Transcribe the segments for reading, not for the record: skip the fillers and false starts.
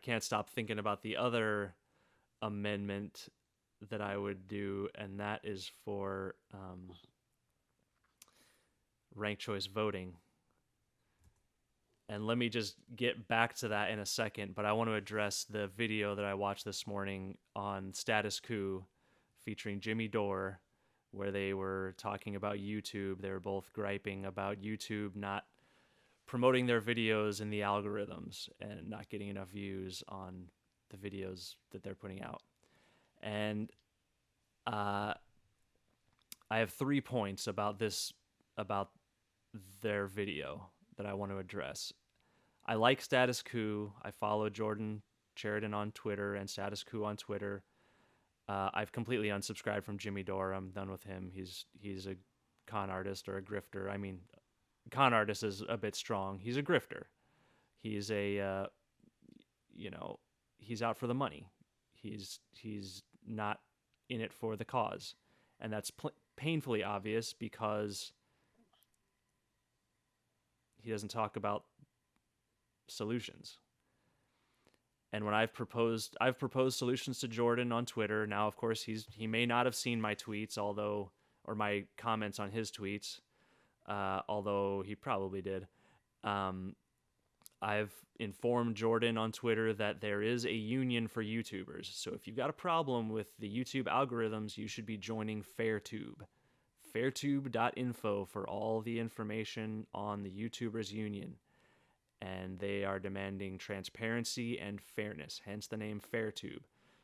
can't stop thinking about the other amendment that I would do, and that is for ranked choice voting. And let me just get back to that in a second, but I want to address the video that I watched this morning on Status Coup featuring Jimmy Dore, where they were talking about YouTube. They were both griping about YouTube not promoting their videos in the algorithms and not getting enough views on the videos that they're putting out. And I have 3 points about their video that I want to address. I like Status Coup. I follow Jordan Sheridan on Twitter and Status Coup on Twitter. I've completely unsubscribed from Jimmy Dore. I'm done with him. He's a con artist or a grifter. I mean, con artist is a bit strong. He's a grifter. He's a he's out for the money. He's not in it for the cause, and that's painfully obvious because he doesn't talk about solutions. And when I've proposed solutions to Jordan on Twitter. Now, of course, he may not have seen my tweets, or my comments on his tweets, although he probably did. I've informed Jordan on Twitter that there is a union for YouTubers. So if you've got a problem with the YouTube algorithms, you should be joining FairTube. FairTube.info for all the information on the YouTubers Union. And they are demanding transparency and fairness, hence the name FairTube.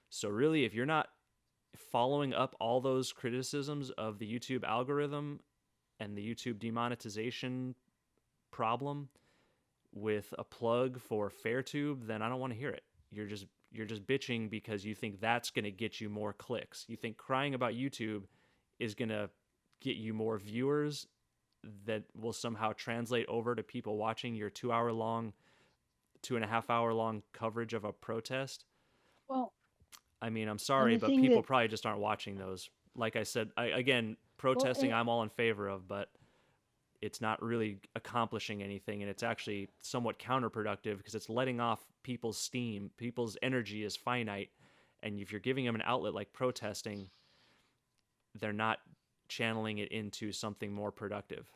So really, if you're not following up all those criticisms of the YouTube algorithm and the YouTube demonetization problem with a plug for FairTube, then I don't want to hear it. You're just bitching because you think that's going to get you more clicks. You think crying about YouTube is going to get you more viewers that will somehow translate over to people watching your 2.5 hour long coverage of a protest. Well, I mean, I'm and sorry, the but thing people that, probably just aren't watching those. Like I said, again, well, protesting, and, I'm all in favor of, but it's not really accomplishing anything, and it's actually somewhat counterproductive because it's letting off people's steam. People's energy is finite, and if you're giving them an outlet like protesting, they're not channeling it into something more productive.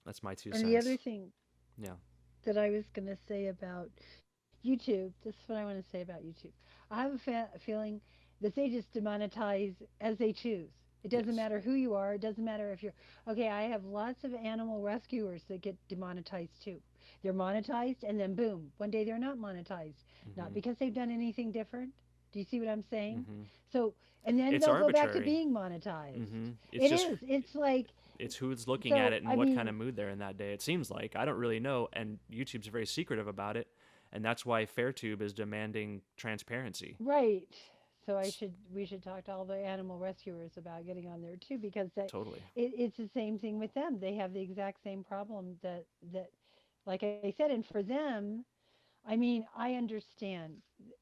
That's my two and the other cents. thing Yeah. that I was going to say about YouTube, this is what I want to say about YouTube. I have a feeling that they just demonetize as they choose. It doesn't Yes. matter who you are. It doesn't matter if you're okay. I have lots of animal rescuers that get demonetized too. They're monetized and then boom, one day they're not monetized. Not Mm-hmm. because they've done anything different. Do you see what I'm saying? Mm-hmm. So, and then It's they'll go back to arbitrary. being monetized. Mm-hmm. It's It just is. It's like, it's who's looking at so, it and I what kind mean, of mood they're in that day. It seems like I don't really know, and YouTube's very secretive about it, and that's why FairTube is demanding transparency. right. So we should talk to all the animal rescuers about getting on there too because Totally. it's the same thing with them. They have the exact same problem that like I said, and for them, I mean, I understand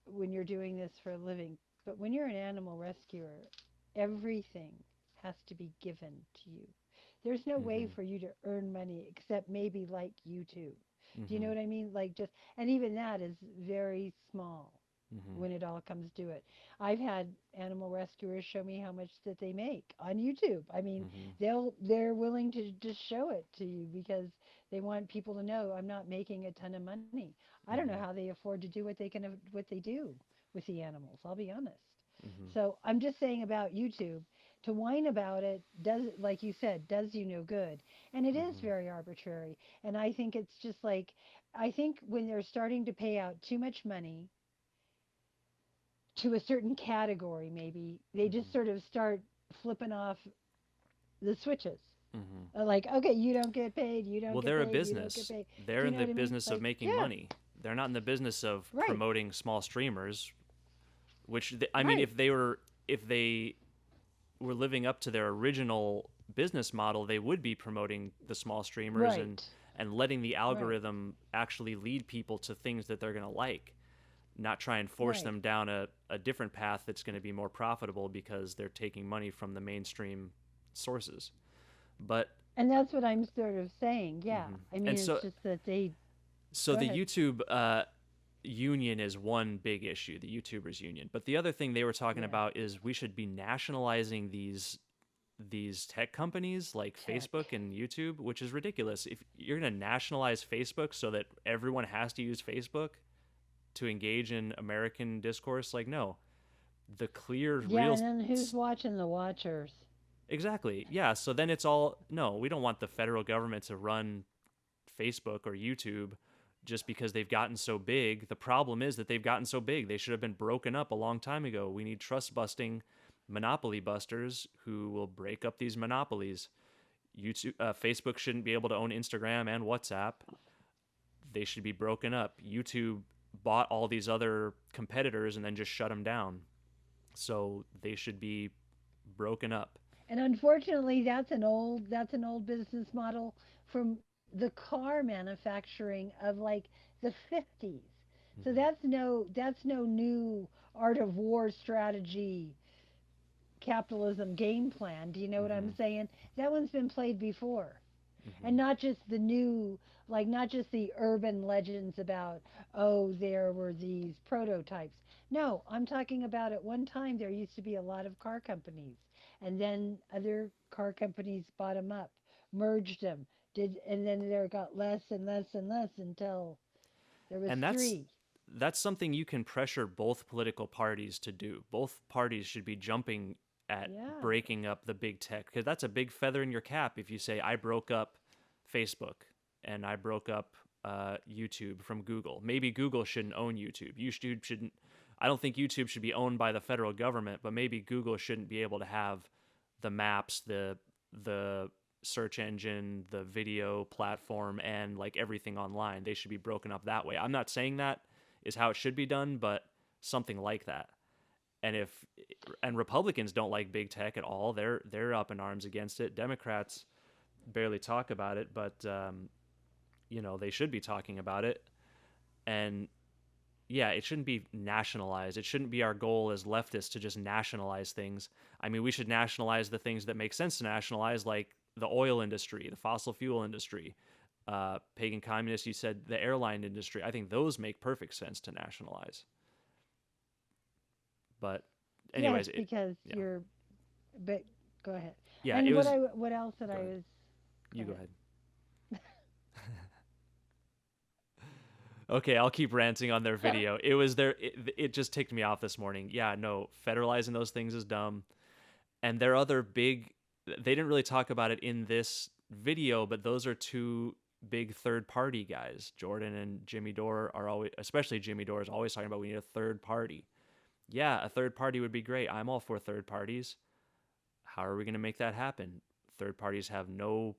when you're doing this for a living, but when you're an animal rescuer, everything has to be given to you. There's no way Mm-hmm. for you to earn money except maybe like YouTube. Do you know Mm-hmm. what I mean? Like just, and even that is very small Mm-hmm. when it all comes to it. I've had animal rescuers show me how much that they make on YouTube. I mean, Mm-hmm. they're willing to just show it to you because they want people to know I'm not making a ton of money. I don't know how Mm-hmm. they afford to do what they do with the animals. I'll be honest. Mm-hmm. So I'm just saying about YouTube. To whine about it does, like you said, does you no good, and it is Mm-hmm. very arbitrary. And I think it's just like, I think when they're starting to pay out too much money to a certain category, maybe they just sort of start flipping off the switches. Mm-hmm. Like, okay, you don't get paid, you don't Well, get they're a paid, you don't get business. paid. They're Do you in know the what I mean? business of Like, making yeah, money. They're not in the business of right, promoting small streamers. I mean, right, if they were living up to their original business model, they would be promoting the small streamers right, and letting the right, algorithm actually lead people to things that they're going to like, not try and force right. them down a different path that's going to be more profitable because they're taking money from the mainstream sources. But And that's what I'm sort of saying. Yeah. mhm. I and mean, it's just that they so go the ahead. YouTube union is one big issue, the YouTubers union. But the other thing they were talking Yeah, about is we should be nationalizing these tech companies like tech. Facebook and YouTube, which is ridiculous. If you're going to nationalize Facebook so that everyone has to use Facebook to engage in American discourse, like no. The clear Yeah, real and then who's watching the watchers? exactly. Yeah, so then it's all no, we don't want the federal government to run Facebook or YouTube just because they've gotten so big. The problem is that they've gotten so big. They should have been broken up a long time ago. We need trust busting monopoly busters who will break up these monopolies. Facebook shouldn't be able to own Instagram and WhatsApp. They should be broken up. YouTube bought all these other competitors and then just shut them down. So they should be broken up. And unfortunately, that's an old business model from the car manufacturing of like the 50s. So Mm-hmm. that's no new art of war strategy capitalism game plan. Do you know what Mm-hmm. I'm saying? That one's been played before. Mm-hmm. And not just the new, like not just the urban legends about, oh, there were these prototypes. No, I'm talking about at one time there used to be a lot of car companies, and then other car companies bought them up, merged them, and then there got less and less and less until there was And that's three. that's something you can pressure both political parties to do. Both parties should be jumping at Yeah. breaking up the big tech because that's a big feather in your cap if you say I broke up Facebook and I broke up YouTube from Google. Maybe Google shouldn't own YouTube. YouTube shouldn't. I don't think YouTube should be owned by the federal government, but maybe Google shouldn't be able to have the maps, the search engine, the video platform, and like everything online. They should be broken up that way. I'm not saying that is how it should be done, but something like that. And if and Republicans don't like big tech at all, they're up in arms against it. Democrats barely talk about it, but they should be talking about it. And yeah, it shouldn't be nationalized. It shouldn't be our goal as leftists to just nationalize things. I mean, we should nationalize the things that make sense to nationalize, like the oil industry, the fossil fuel industry, pagan communists. You said the airline industry. I think those make perfect sense to nationalize. But, Yes, anyways, because yeah, you're. But go ahead. yeah, it And was. what else that Go I ahead. was. Go You go ahead. ahead. Okay, I'll keep ranting on their video. It was their. It just ticked me off this morning. Yeah, no, federalizing those things is dumb. And their other big, they didn't really talk about it in this video, but those are two big third party guys. Jordan and Jimmy Dore are always, especially Jimmy Dore is always talking about we need a third party. Yeah, a third party would be great. I'm all for third parties. How are we going to make that happen? Third parties have no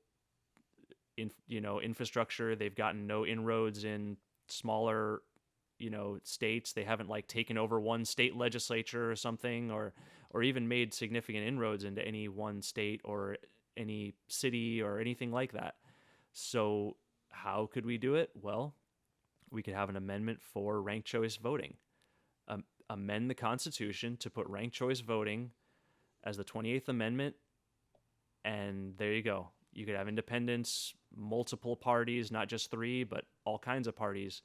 infrastructure. They've gotten no inroads in smaller states. They haven't like taken over one state legislature or something, or even made significant inroads into any one state or any city or anything like that. So how could we do it? Well, we could have an amendment for ranked choice voting. Amend the Constitution to put ranked choice voting as the 28th Amendment, and there you go. You could have independents, multiple parties, not just three, but all kinds of parties,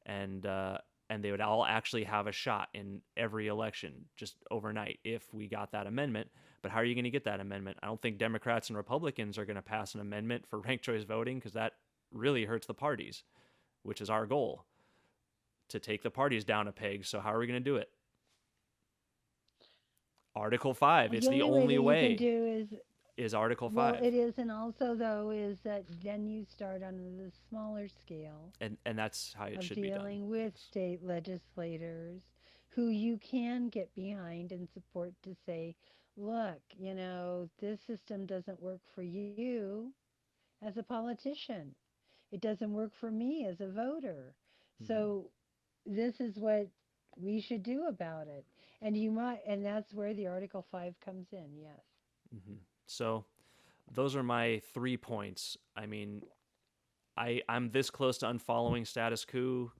and and they would all actually have a shot in every election just overnight if we got that amendment. But how are you going to get that amendment? I don't think Democrats and Republicans are going to pass an amendment for ranked choice voting because that really hurts the parties, which is our goal to take the parties down a peg. So how are we going to do it? Article 5, The it's the only way that only you can way, do is Article well, 5. it is, and also though is that then you start on the smaller scale And that's how it of should be done. dealing with Yes. state legislators who you can get behind and support to say, look, this system doesn't work for you as a politician. It doesn't work for me as a voter. Mm-hmm. So this is what we should do about it. And that's where the Article 5 comes in, yes. Mm-hmm. So those are my 3 points. I mean, I'm this close to unfollowing Status Quo.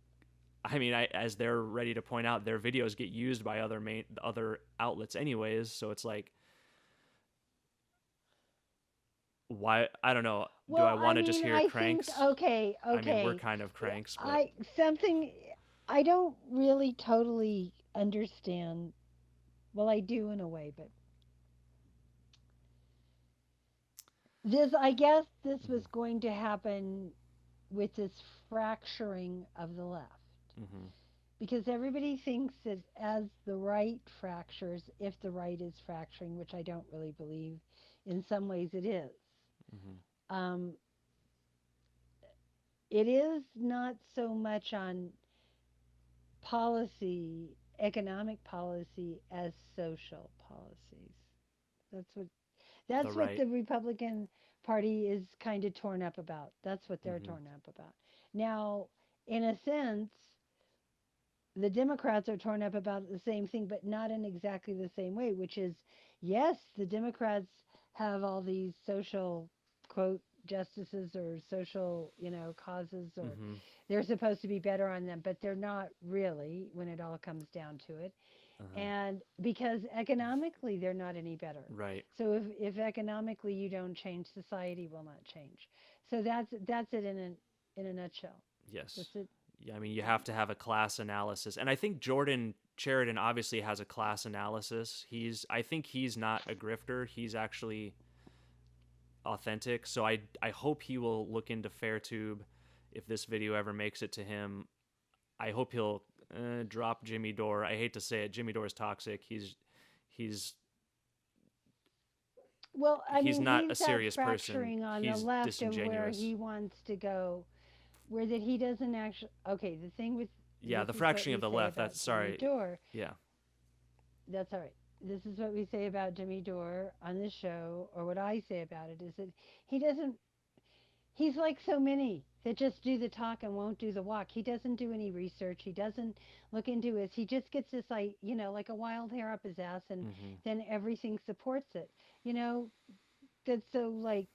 I mean, as they're ready to point out, their videos get used by other outlets anyways. So it's like, why? I don't know. Do Well, I I want to just mean, hear I think cranks? okay, I mean, we're okay. kind of cranks, but I something I don't really totally understand. Well, I do in a way, but I guess this Hmm. was going to happen with this fracturing of the left. Hmm. Because everybody thinks that as the right fractures, if the right is fracturing, which I don't really believe, in some ways it is. Hmm. Um, it is not so much on policy, economic policy, as social policies. That's what The that's what right. the Republican Party is kind of torn up about. That's what they're Hmm. torn up about. Now, in a sense, the Democrats are torn up about the same thing, but not in exactly the same way, which is yes, the Democrats have all these social, quote, justices or social, causes, or Hmm. they're supposed to be better on them, but they're not really when it all comes down to it. Uh-huh. And because economically they're not any better. Right. So if economically you don't change, society will not change. So that's it in a nutshell. Yes. That's it. Yeah, I mean, you have to have a class analysis. And I think Jordan Sheridan obviously has a class analysis. I think he's not a grifter. He's actually authentic. So I hope he will look into FairTube if this video ever makes it to him. I hope he'll drop Jimmy Dore. I hate to say it, Jimmy Dore's toxic. He's Well, I he's mean, not a he's that serious person. fracturing on the He's left of where disingenuous. he wants to go, where that he doesn't actually. Okay, the thing with Yeah, this the is what fracturing we of the say left. about That's Jimmy sorry. Dore. Yeah. That's all right. This is what we say about Jimmy Dore on this show, or what I say about it is that he doesn't. He's like so many that just do the talk and won't do the walk. He doesn't do any research. He doesn't look into it. He just gets this, like, like a wild hair up his ass, and Hmm. then everything supports it. You know, that's so like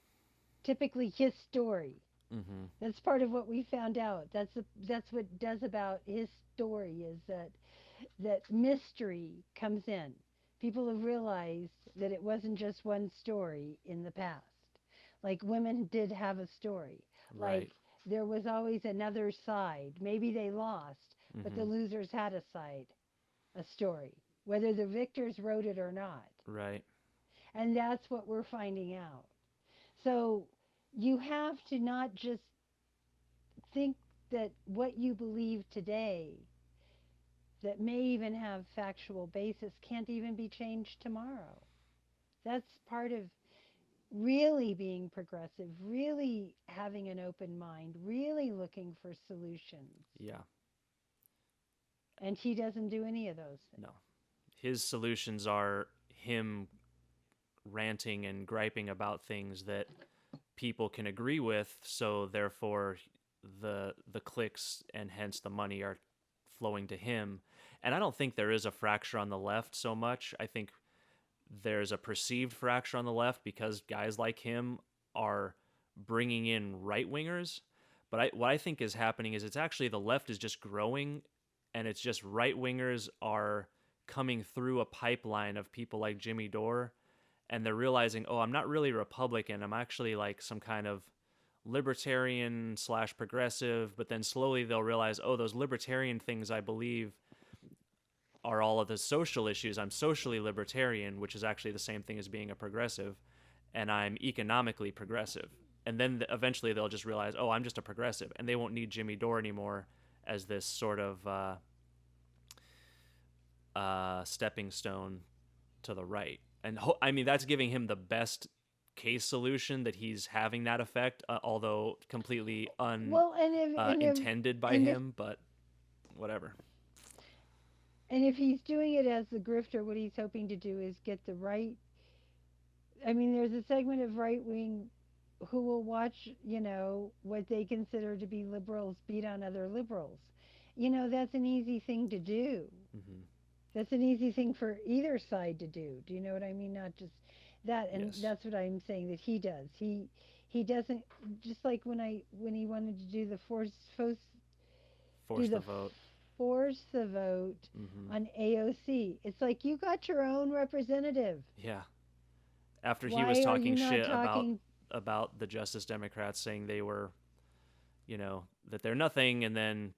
typically his story. Hmm. That's part of what we found out. That's what does about his story is that mystery comes in. People have realized that it wasn't just one story in the past. Like women did have a story. Like Right. there was always another side. Maybe they lost, but the Hmm. losers had a side, a story, whether the victors wrote it or not. Right. And that's what we're finding out. So you have to not just think that what you believe today that may even have factual basis can't even be changed tomorrow. That's part of really being progressive, really having an open mind, really looking for solutions. Yeah. And he doesn't do any of those things. No. His solutions are him ranting and griping about things that people can agree with, so therefore the clicks and hence the money are flowing to him. And I don't think there is a fracture on the left so much. I think there's a perceived fracture on the left because guys like him are bringing in right wingers. But what I think is happening is it's actually the left is just growing, and it's just right wingers are coming through a pipeline of people like Jimmy Dore, and they're realizing, oh, I'm not really a Republican. I'm actually like some kind of libertarian slash progressive. But then slowly they'll realize, oh, those libertarian things I believe are all of the social issues. I'm socially libertarian, which is actually the same thing as being a progressive, and I'm economically progressive. And then eventually they'll just realize, oh, I'm just a progressive, and they won't need Jimmy Dore anymore as this sort of stepping stone to the right. And I mean, that's giving him the best case solution that he's having that effect, although completely Well, unintended by and if him, but whatever. and if he's doing it as the grifter, what he's hoping to do is get the right. I mean, there's a segment of right wing who will watch, what they consider to be liberals beat on other liberals. That's an easy thing to do. Hmm. That's an easy thing for either side to do. Do you know what I mean? Not just that, and Yes. that's what I'm saying that he does. He doesn't, just like when he wanted to do the do Force the the vote. force the vote Hmm. on AOC. It's like you got your own representative. Yeah. After he was Why are you talking not shit talking? about the Justice Democrats, saying they were, that they're nothing, and then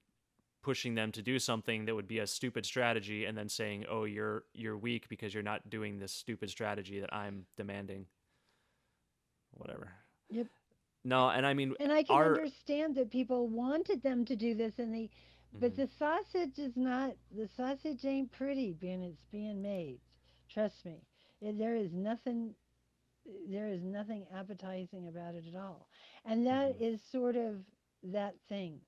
pushing them to do something that would be a stupid strategy and then saying, "Oh, you're weak because you're not doing this stupid strategy that I'm demanding." Whatever. Yep. No, and I mean And I can our understand that people wanted them to do this, and but mhm, the sausage is not. The sausage ain't pretty when it's being made. Trust me. There is nothing. There is nothing appetizing about it at all, and that mhm. is sort of that thing.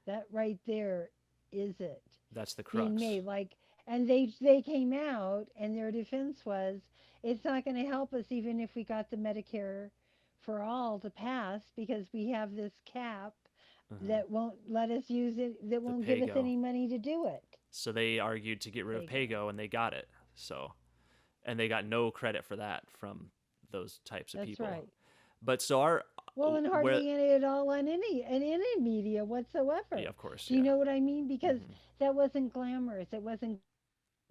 That right there is it That's the being crux. made. Like, and they came out, and their defense was, it's not going to help us even if we got the Medicare for all to pass because we have this cap Uh-huh. that won't let us use it, that The won't give us PAYGO. any money to do it. So they argued to get rid of PayGo. PAYGO and they got it. So and they got no credit for that from those types of That's people. right. But so our Well, and where hardly any at all on any media yeah, whatsoever. of course, Do you yeah. know what I mean? Because Hmm. that wasn't glamorous. It wasn't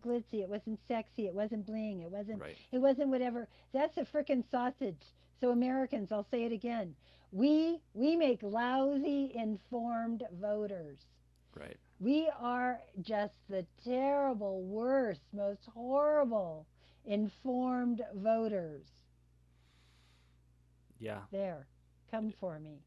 glitzy. It wasn't sexy. It wasn't bling. It wasn't. Right, It wasn't whatever. That's a frickin' sausage. So Americans, I'll say it again. We make lousy informed voters. right. We are just the terrible, worst, most horrible informed voters. Yeah. There, come for me.